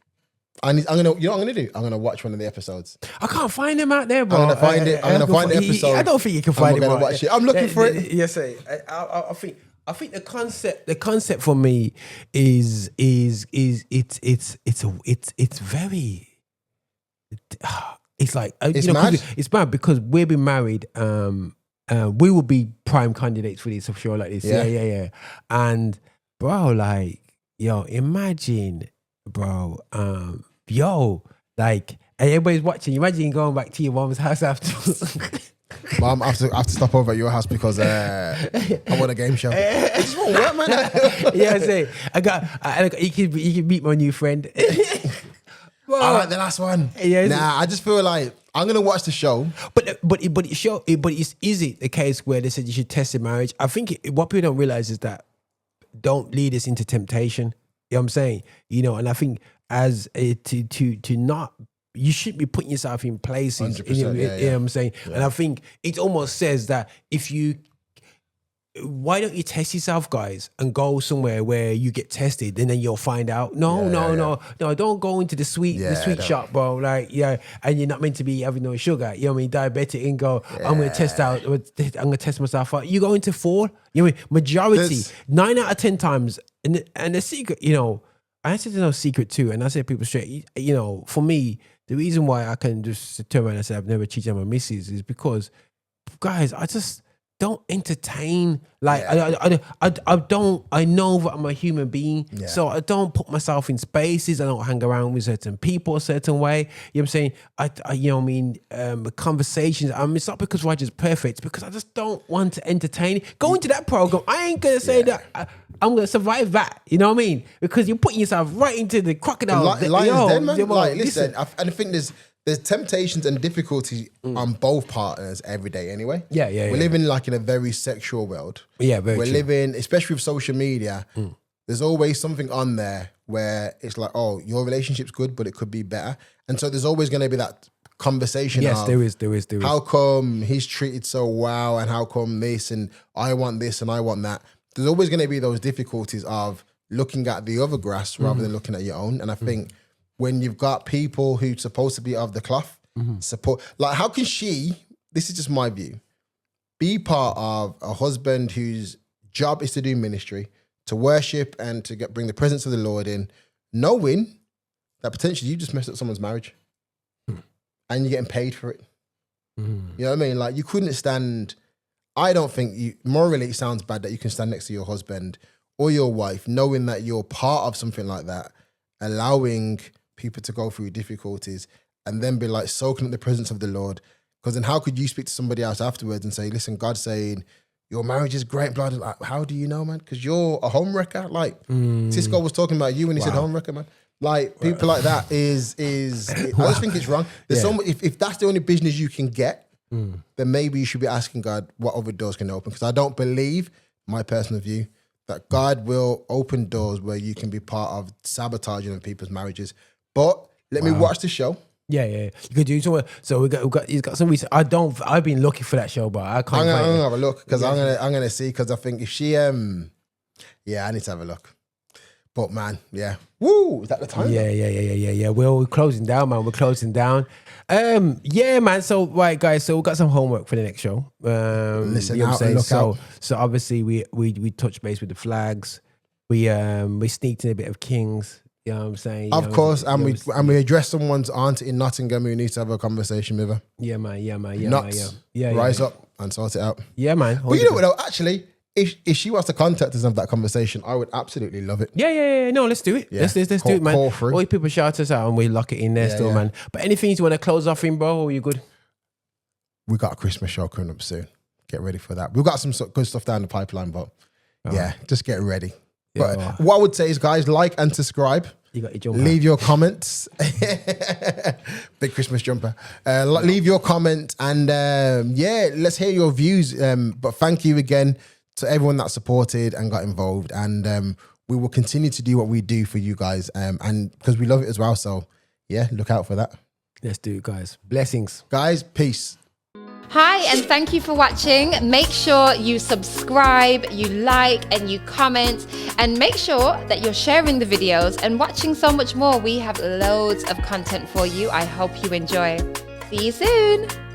you know what I'm gonna do? I'm gonna watch one of the episodes. I can't find them out there, bro. I'm gonna find it. I'm gonna find the episode. I don't think you can find it. I'm gonna watch it. I'm looking for it. Yes, I think the concept for me is very, it's like it's mad. It's bad because we've been married. We will be prime candidates for this for sure. Like this, yeah. And bro, like, yo, imagine, bro, like, and everybody's watching. Imagine going back to your mom's house after. Mom, I have to stop over at your house because I want a game show. It just won't work, man. Yeah, I say you can meet my new friend. All right, the last one. Yeah, I just feel like I'm gonna watch the show. But is it the case where they said you should test the marriage? I think what people don't realize is that don't lead us into temptation. You know what I'm saying? You know, and I think as to not. You should be putting yourself in places. You know what I'm saying? Yeah. And I think it almost says that why don't you test yourself, guys, and go somewhere where you get tested and then you'll find out. No, don't go into the sweet shop, bro. Like, and you're not meant to be having no sugar. You know what I mean? Diabetic and go, I'm going to test myself out. You go into fall. You know what I mean? Majority, 9 out of 10 times. And the secret, you know, I said there's no secret too. And I say people straight, you know, for me, the reason why I can just turn around and say I've never cheated on my missus is because, guys, I just don't entertain. Like, I know that I'm a human being, so I don't put myself in spaces. I don't hang around with certain people a certain way. You know what I'm saying? I you know what I mean? Conversations. It's not because Roger's perfect, it's because I just don't want to entertain. Go into that program. I ain't going to say that I'm going to survive that. You know what I mean? Because you're putting yourself right into the crocodile. Lion's den, man. Like, listen, I think there's temptations and difficulties on both partners every day anyway. We're living like in a very sexual world. We're living, especially with social media, there's always something on there where it's like, oh, your relationship's good, but it could be better. And so there's always going to be that conversation. Yes, there is. How come he's treated so well, and how come this, and I want this and I want that. There's always going to be those difficulties of looking at the other grass rather than looking at your own. And I think when you've got people who's supposed to be of the cloth, support, like how can she, this is just my view, be part of a husband whose job is to do ministry, to worship and to bring the presence of the Lord in, knowing that potentially you just messed up someone's marriage and you're getting paid for it. You know what I mean? Like you couldn't stand... I don't think morally it sounds bad that you can stand next to your husband or your wife knowing that you're part of something like that, allowing people to go through difficulties and then be like soaking up the presence of the Lord. Because then how could you speak to somebody else afterwards and say, listen, God's saying your marriage is great, blah, blah, blah. How do you know, man? Because you're a homewrecker. Like Cisco was talking about you when he said homewrecker, man. Like people like that is I just think it's wrong. There's so much, if that's the only business you can get, then maybe you should be asking God what other doors can open. Because I don't believe, my personal view, that God will open doors where you can be part of sabotaging of people's marriages. But let me watch the show. Yeah. You could do something. So he's got some reason. I've been looking for that show, but I can't. I'm gonna have a look because I'm gonna see, because I think if she I need to have a look. But man, woo, is that the time? Yeah. We're closing down, man. We're closing down. Man. So right, guys. So we've got some homework for the next show. Listen, you know out and look out. So obviously we touched base with the flags. We sneaked in a bit of Kings. You know what I'm saying? Of course, and we address someone's aunt in Nottingham who needs to have a conversation with her. Yeah, man. Rise up and sort it out. Yeah, man. But you know what though? Actually, if she wants to contact us and have that conversation, I would absolutely love it. Yeah. No, let's do it. Let's do it, man. All people shout us out and we lock it in there still, man. But anything you want to close off in, bro? Or you good? We got a Christmas show coming up soon. Get ready for that. We've got some good stuff down the pipeline, but just get ready. But what I would say is, guys, like and subscribe. You got your jumper. Leave your comments. Big Christmas jumper. Leave your comment and let's hear your views. But thank you again to everyone that supported and got involved. And we will continue to do what we do for you guys. And because we love it as well. So look out for that. Let's do it, guys. Blessings. Guys, peace. Hi, and thank you for watching. Make sure you subscribe, you like, and you comment, and make sure that you're sharing the videos and watching so much more. We have loads of content for you. I hope you enjoy. See you soon.